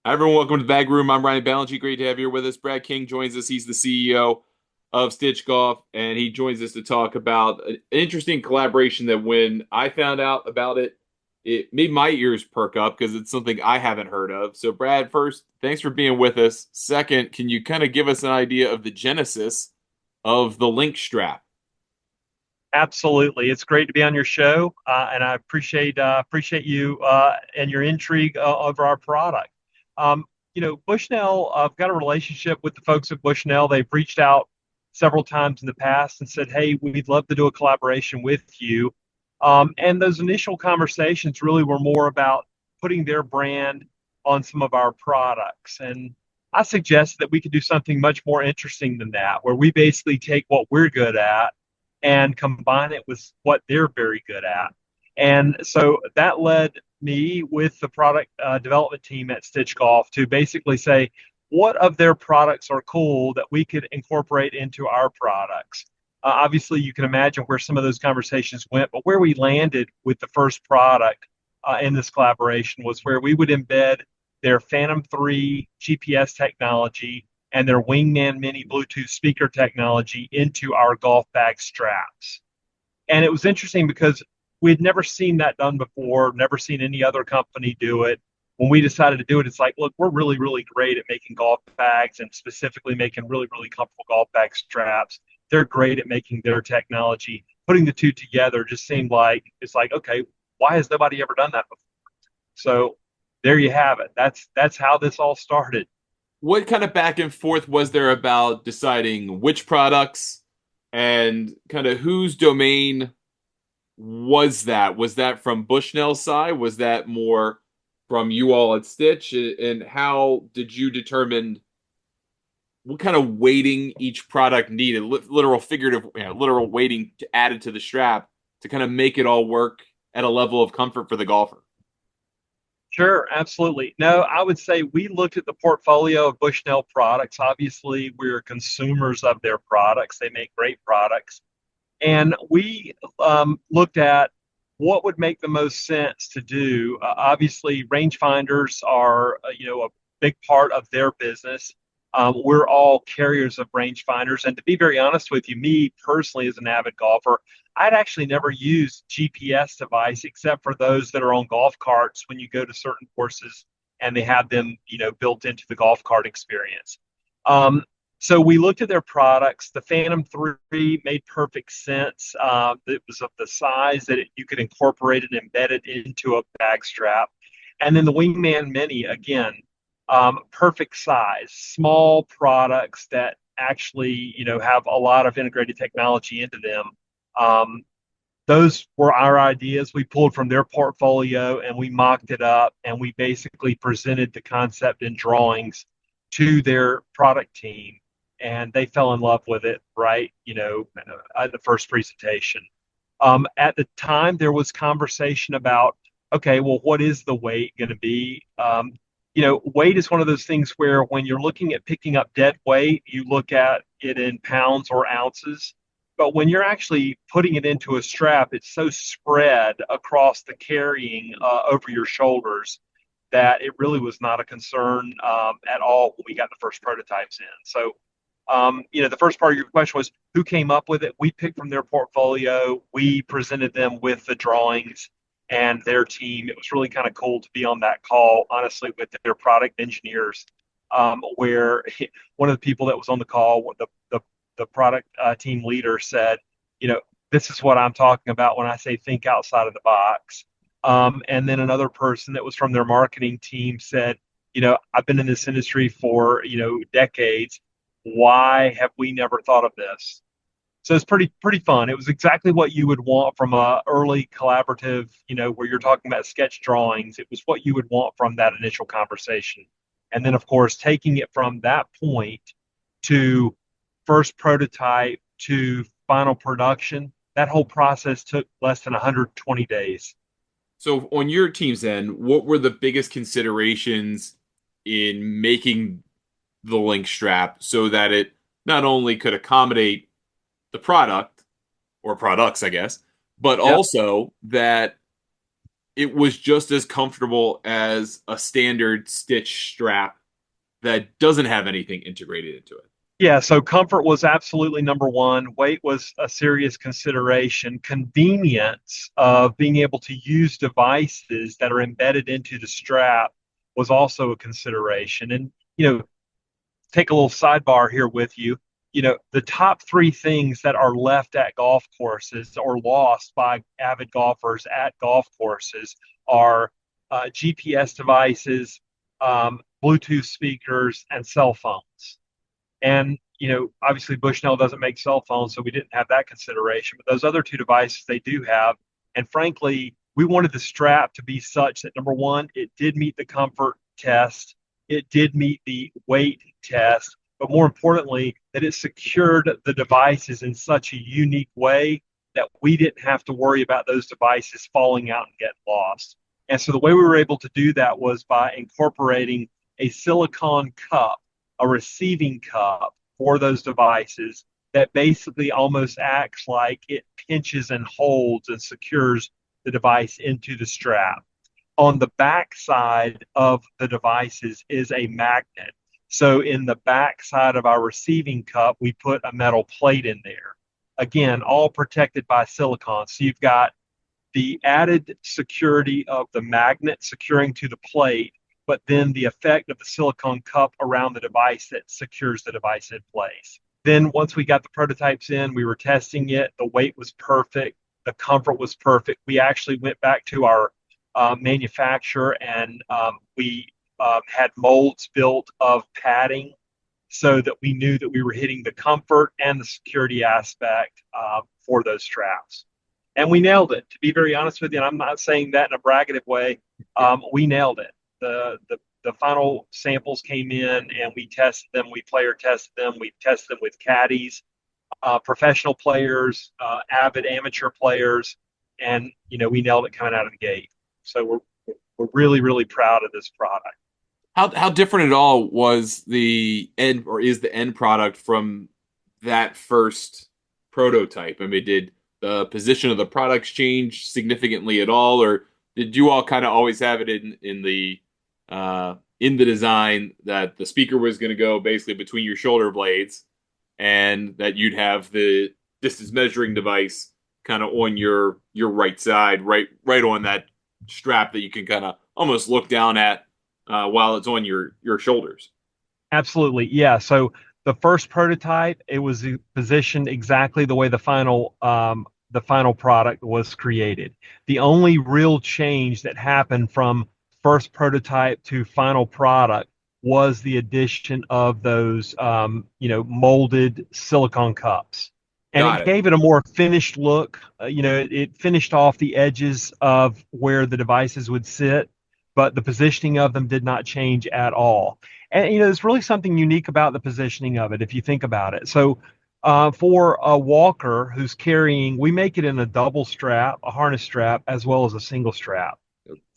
Hi, everyone. Welcome to the Bag Room. I'm Ryan Ballengee. Great to have you here with us. Brad King joins us. He's the CEO of Stitch Golf, and he joins us to talk about an interesting collaboration that when I found out about it, it made my ears perk up because it's something I haven't heard of. So, Brad, first, thanks for being with us. Second, can you kind of give us an idea of the genesis of the link strap? Absolutely. It's great to be on your show, and I appreciate you and your intrigue over our product. Um, Bushnell, I've got a relationship with the folks at Bushnell. They've reached out several times in the past and said, "Hey, we'd love to do a collaboration with you." And those initial conversations really were more about putting their brand on some of our products. And I suggested that we could do something much more interesting than that, where we basically take what we're good at and combine it with what they're very good at. And so that led me with the product development team at Stitch Golf to basically say, what of their products are cool that we could incorporate into our products? Obviously, you can imagine where some of those conversations went, but where we landed with the first product in this collaboration was where we would embed their Phantom 3 GPS technology and their Wingman Mini Bluetooth speaker technology into our golf bag straps. And it was interesting because we'd never seen that done before, never seen any other company do it. When we decided to do it, it's like, look, we're really, really great at making golf bags and specifically making really, really comfortable golf bag straps. They're great at making their technology. Putting the two together just seemed like it's like, okay, why has nobody ever done that before? So there you have it. That's how this all started. What kind of back and forth was there about deciding which products and kind of whose domain was that? Was that from Bushnell's side? Was that more from you all at Stitch? And how did you determine what kind of weighting each product needed? Literal, figurative, literal weighting added to the strap to kind of make it all work at a level of comfort for the golfer. Sure, absolutely. No, I would say we looked at the portfolio of Bushnell products. Obviously, we're consumers of their products. They make great products. And we looked at what would make the most sense to do. Obviously, rangefinders are, a big part of their business. We're all carriers of rangefinders. And to be very honest with you, me personally, as an avid golfer, I'd actually never used GPS device except for those that are on golf carts when you go to certain courses and they have them, built into the golf cart experience. Um, so we looked at their products. The Phantom 3 made perfect sense. It was of the size that you could incorporate it and embed it into a bag strap. And then the Wingman Mini, again, perfect size, small products that actually, have a lot of integrated technology into them. Um, those were our ideas. We pulled from their portfolio and we mocked it up and we basically presented the concept in drawings to their product team and they fell in love with it right, at the first presentation. At the time, there was conversation about, okay, well, what is the weight going to be? Weight is one of those things where when you're looking at picking up dead weight, you look at it in pounds or ounces. But when you're actually putting it into a strap, it's so spread across the carrying over your shoulders that it really was not a concern at all when we got the first prototypes in. So, the first part of your question was who came up with it. We picked from their portfolio. We presented them with the drawings and their team. It was really kind of cool to be on that call, honestly, with their product engineers, where one of the people that was on the call, the product team leader said, this is what I'm talking about when I say think outside of the box. And then another person that was from their marketing team said, I've been in this industry for, decades. Why have we never thought of this? So it's pretty fun. It was exactly what you would want from a early collaborative, where you're talking about sketch drawings. It was what you would want from that initial conversation. And then of course taking it from that point to first prototype to final production, that whole process took less than 120 days. So, on your team's end, what were the biggest considerations in making the link strap so that it not only could accommodate the product or products, I guess, but Yep. also that it was just as comfortable as a standard stitch strap that doesn't have anything integrated into it. Yeah, so comfort was absolutely number one. Weight was a serious consideration. Convenience of being able to use devices that are embedded into the strap was also a consideration. And, take a little sidebar here with you. The top three things that are left at golf courses or lost by avid golfers at golf courses are GPS devices, Bluetooth speakers, and cell phones. And, obviously Bushnell doesn't make cell phones, so we didn't have that consideration. But those other two devices they do have. And frankly, we wanted the strap to be such that number one, it did meet the comfort test, it did meet the weight test, but more importantly, that it secured the devices in such a unique way that we didn't have to worry about those devices falling out and getting lost. And so the way we were able to do that was by incorporating a silicone cup, a receiving cup for those devices that basically almost acts like it pinches and holds and secures the device into the strap. On the back side of the devices is a magnet. So in the back side of our receiving cup, we put a metal plate in there. Again, all protected by silicone. So you've got the added security of the magnet securing to the plate, but then the effect of the silicone cup around the device that secures the device in place. Then once we got the prototypes in, we were testing it. The weight was perfect. The comfort was perfect. We actually went back to our manufacturer and we had molds built of padding so that we knew that we were hitting the comfort and the security aspect for those straps. And we nailed it. To be very honest with you, and I'm not saying that in a braggative way, we nailed it. The final samples came in and we tested them. We player tested them. We tested them with caddies, professional players, avid amateur players, and we nailed it coming out of the gate. So we're really, really proud of this product. How different at all was the end or is the end product from that first prototype? I mean, did the position of the products change significantly at all, or did you all kind of always have it in the design that the speaker was going to go basically between your shoulder blades, and that you'd have the distance measuring device kind of on your right side, right on that strap that you can kind of almost look down at while it's on your shoulders? Absolutely, yeah. So the first prototype, it was positioned exactly the way the final product was created. The only real change that happened from first prototype to final product was the addition of those, molded silicone cups. And Got it it. gave it a more finished look. It finished off the edges of where the devices would sit, but the positioning of them did not change at all. And, there's really something unique about the positioning of it, if you think about it. So, for a walker who's carrying, we make it in a double strap, a harness strap, as well as a single strap.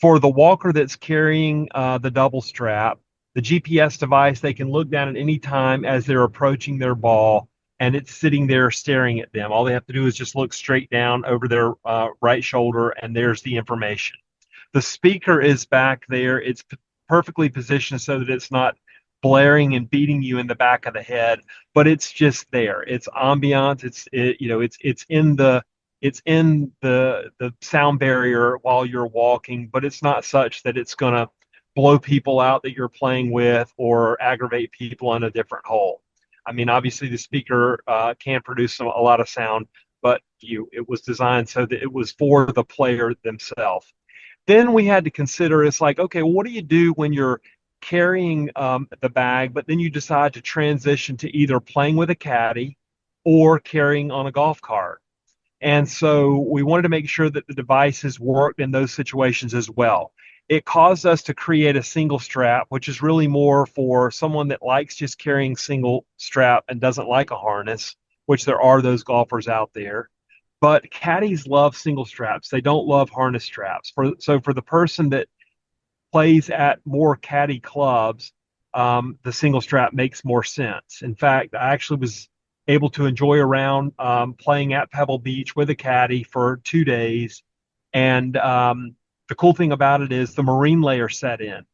For the walker that's carrying the double strap, the GPS device, they can look down at any time as they're approaching their ball, and it's sitting there staring at them. All they have to do is just look straight down over their right shoulder, and there's the information. The speaker is back there. It's perfectly positioned so that it's not blaring and beating you in the back of the head, but it's just there. It's ambiance. It's in the sound barrier while you're walking, but it's not such that it's going to blow people out that you're playing with or aggravate people on a different hole. I mean, obviously the speaker can produce a lot of sound, but it was designed so that it was for the player themselves. Then we had to consider, it's like, okay, well, what do you do when you're carrying the bag, but then you decide to transition to either playing with a caddy or carrying on a golf cart? And so we wanted to make sure that the devices worked in those situations as well. It caused us to create a single strap, which is really more for someone that likes just carrying single strap and doesn't like a harness, which there are those golfers out there. But caddies love single straps. They don't love harness straps. So for the person that plays at more caddy clubs, the single strap makes more sense. In fact, I actually was able to enjoy a round playing at Pebble Beach with a caddy for 2 days, and the cool thing about it is the marine layer set in.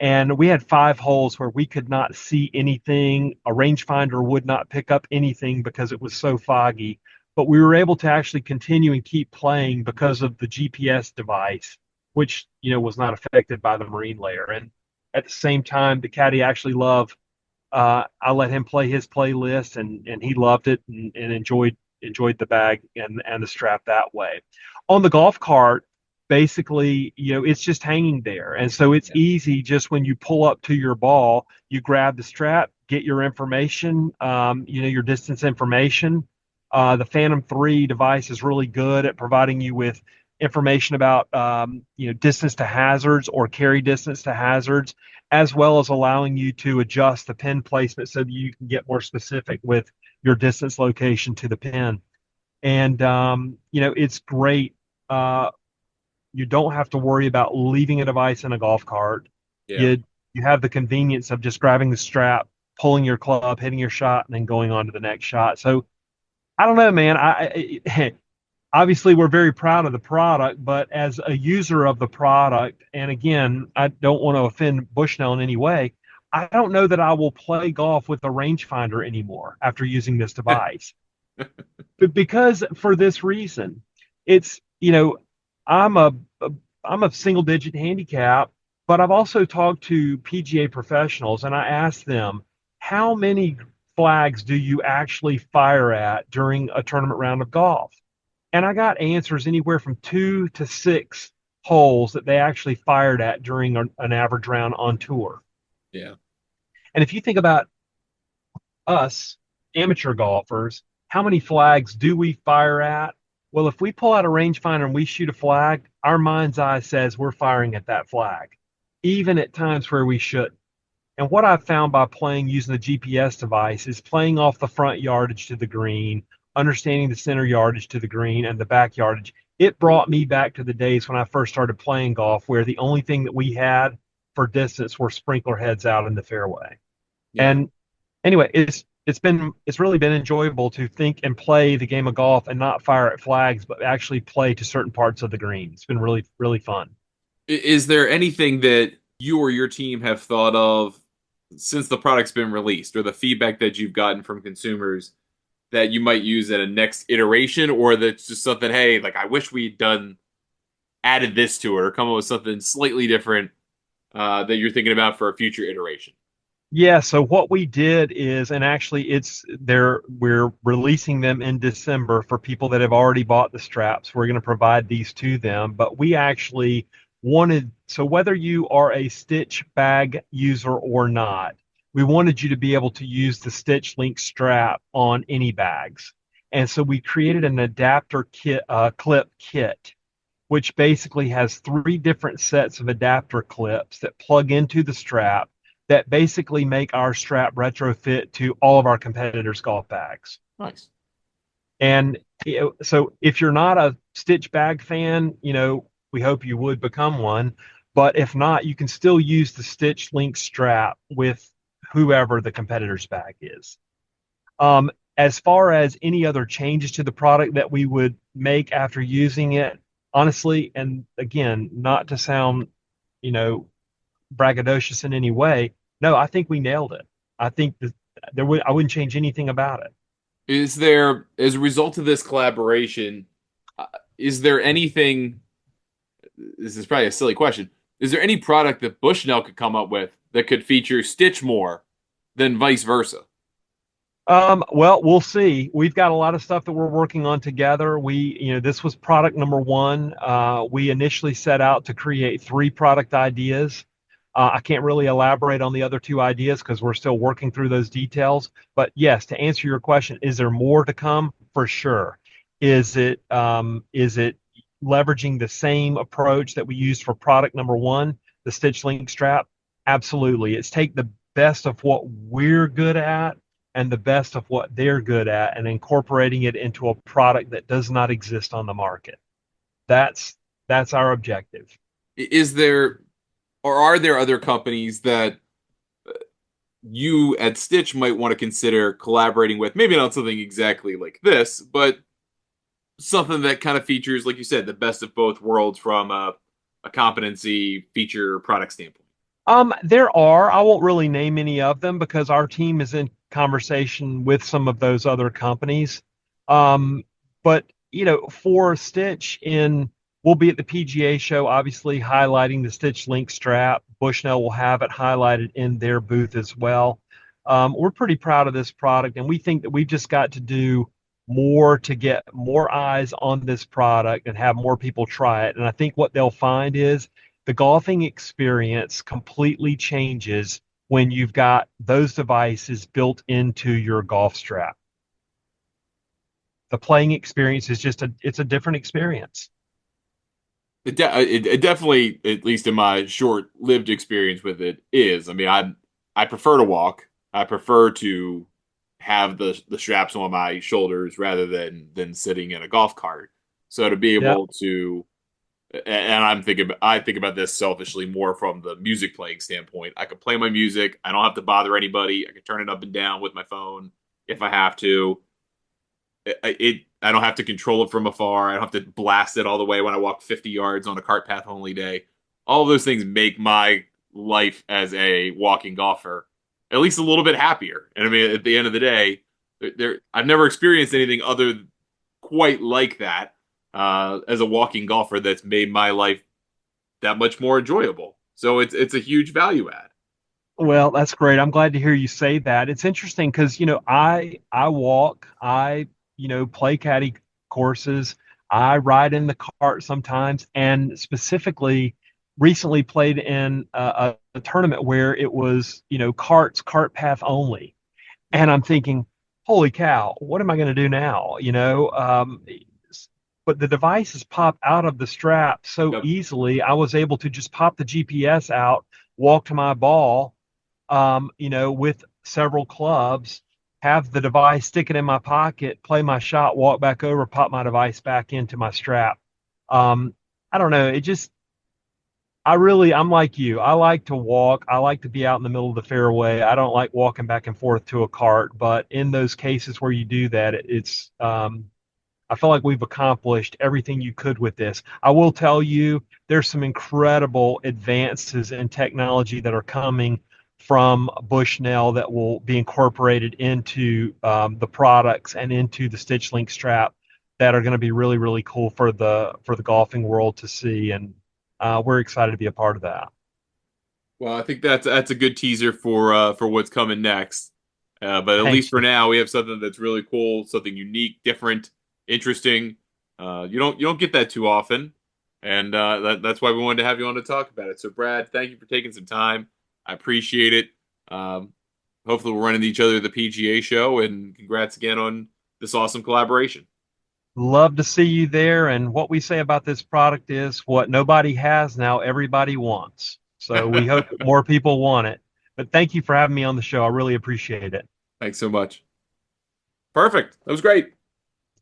And we had 5 holes where we could not see anything. A rangefinder would not pick up anything because it was so foggy. But we were able to actually continue and keep playing because of the GPS device, which was not affected by the marine layer. And at the same time, the caddy actually loved. I let him play his playlist, and he loved it and enjoyed the bag and the strap that way. On the golf cart, basically, it's just hanging there. And so it's Yeah. easy just when you pull up to your ball, you grab the strap, get your information, your distance information. The Phantom 3 device is really good at providing you with information about, distance to hazards or carry distance to hazards, as well as allowing you to adjust the pin placement so that you can get more specific with your distance location to the pin. And, it's great. You don't have to worry about leaving a device in a golf cart. Yeah. You have the convenience of just grabbing the strap, pulling your club, hitting your shot, and then going on to the next shot. So I don't know, man. Obviously we're very proud of the product, but as a user of the product, and again, I don't want to offend Bushnell in any way, I don't know that I will play golf with a rangefinder anymore after using this device. But because for this reason, it's, I'm a, I'm a single digit handicap, but I've also talked to PGA professionals and I asked them, how many flags do you actually fire at during a tournament round of golf? And I got answers anywhere from 2 to 6 holes that they actually fired at during an average round on tour. Yeah. And if you think about us, amateur golfers, how many flags do we fire at? Well, if we pull out a rangefinder and we shoot a flag, our mind's eye says we're firing at that flag, even at times where we shouldn't. And what I've found by playing using the GPS device is playing off the front yardage to the green, understanding the center yardage to the green and the back yardage. It brought me back to the days when I first started playing golf, where the only thing that we had for distance were sprinkler heads out in the fairway. Yeah. And anyway, it's really been enjoyable to think and play the game of golf and not fire at flags, but actually play to certain parts of the green. It's been really, really fun. Is there anything that you or your team have thought of since the product's been released, or the feedback that you've gotten from consumers that you might use at a next iteration, or that's just something, hey, like I wish we'd added this to it, or come up with something slightly different that you're thinking about for a future iteration? Yeah, so what we did is, and actually we're releasing them in December for people that have already bought the straps. We're going to provide these to them, but we actually so whether you are a Stitch bag user or not, we wanted you to be able to use the Stitch Link strap on any bags. And so we created an adapter kit, clip kit, which basically has 3 different sets of adapter clips that plug into the strap that basically make our strap retrofit to all of our competitors' golf bags. Nice. And so if you're not a Stitch bag fan, we hope you would become one. But if not, you can still use the Stitch Link strap with whoever the competitor's bag is. As far as any other changes to the product that we would make after using it, honestly, and again, not to sound, braggadocious in any way, no, I think we nailed it. I think that I wouldn't change anything about it. Is there, as a result of this collaboration, uh, is there anything? This is probably a silly question. Is there any product that Bushnell could come up with that could feature Stitch more than vice versa? Well, we'll see. We've got a lot of stuff that we're working on together. This was product number 1. We initially set out to create 3 product ideas. I can't really elaborate on the other 2 ideas because we're still working through those details. But yes, to answer your question, is there more to come? For sure. Is it leveraging the same approach that we used for product number 1, the Stitch Link strap? Absolutely. It's take the best of what we're good at and the best of what they're good at and incorporating it into a product that does not exist on the market. That's our objective. Is there, or are there other companies that you at Stitch might want to consider collaborating with? Maybe not something exactly like this, but something that kind of features, like you said, the best of both worlds from a competency, feature, product standpoint? There are. I won't really name any of them because our team is in conversation with some of those other companies. Um, but for Stitch we'll be at the PGA show, obviously highlighting the Stitch Link strap. Bushnell will have it highlighted in their booth as well. We're pretty proud of this product, and we think that we've just got to do more to get more eyes on this product and have more people try it. And I think what they'll find is the golfing experience completely changes when you've got those devices built into your golf strap. The playing experience is it's a different experience. It definitely, at least in my short-lived experience with it, is. I mean, I prefer to walk. I prefer to have the straps on my shoulders rather than sitting in a golf cart. So to be Yeah. able to, and I think about this selfishly more from the music playing standpoint. I could play my music. I don't have to bother anybody. I can turn it up and down with my phone if I have to. I don't have to control it from afar. I don't have to blast it all the way when I walk 50 yards on a cart path only day. All of those things make my life as a walking golfer at least a little bit happier. And I mean, at the end of the day, I've never experienced anything other quite like that as a walking golfer that's made my life that much more enjoyable. So it's a huge value add. Well, that's great. I'm glad to hear you say that. It's interesting because, I walk, play caddy courses, I ride in the cart sometimes, and specifically recently played in a tournament where it was, cart path only. And I'm thinking, holy cow, what am I going to do now? But the devices pop out of the strap so Yep. easily. I was able to just pop the GPS out, walk to my ball, with several clubs, have the device, stick it in my pocket, play my shot, walk back over, pop my device back into my strap. Um, I don't know. I'm like you. I like to walk. I like to be out in the middle of the fairway. I don't like walking back and forth to a cart, but in those cases where you do that, I feel like we've accomplished everything you could with this. I will tell you, there's some incredible advances in technology that are coming from Bushnell that will be incorporated into the products and into the Stitch Link strap that are going to be really, really cool for the golfing world to see, and we're excited to be a part of that. Well, I think that's a good teaser for what's coming next. But at least Thanks. for now, we have something that's really cool, something unique, different, interesting. You don't get that too often, and that's why we wanted to have you on to talk about it. So, Brad, thank you for taking some time. I appreciate it. Um, Hopefully, we'll run into each other at the PGA show, and congrats again on this awesome collaboration. Love to see you there. And what we say about this product is what nobody has now, everybody wants. So we hope that more people want it. But thank you for having me on the show. I really appreciate it. Thanks so much. Perfect. That was great.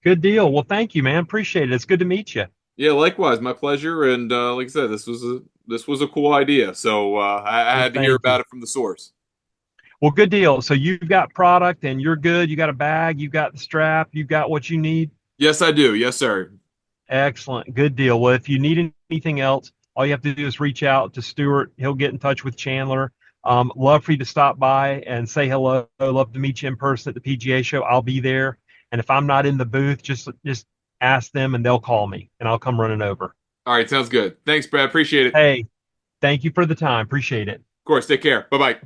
Good deal. Well, thank you, man. Appreciate it. It's good to meet you. Yeah, likewise, my pleasure. And like I said, this was a cool idea. So I Well, had to hear thank about you. it from the source. Well, good deal. So you've got product and you're good. You got a bag, you've got the strap, you've got what you need. Yes, I do. Yes, sir. Excellent. Good deal. Well, if you need anything else, all you have to do is reach out to Stuart. He'll get in touch with Chandler. Love for you to stop by and say hello. Love to meet you in person at the PGA show. I'll be there. And if I'm not in the booth, just ask them and they'll call me and I'll come running over. All right, sounds good. Thanks, Brad. Appreciate it. Of Hey, thank you for the time. Appreciate it. course, take care. Bye bye.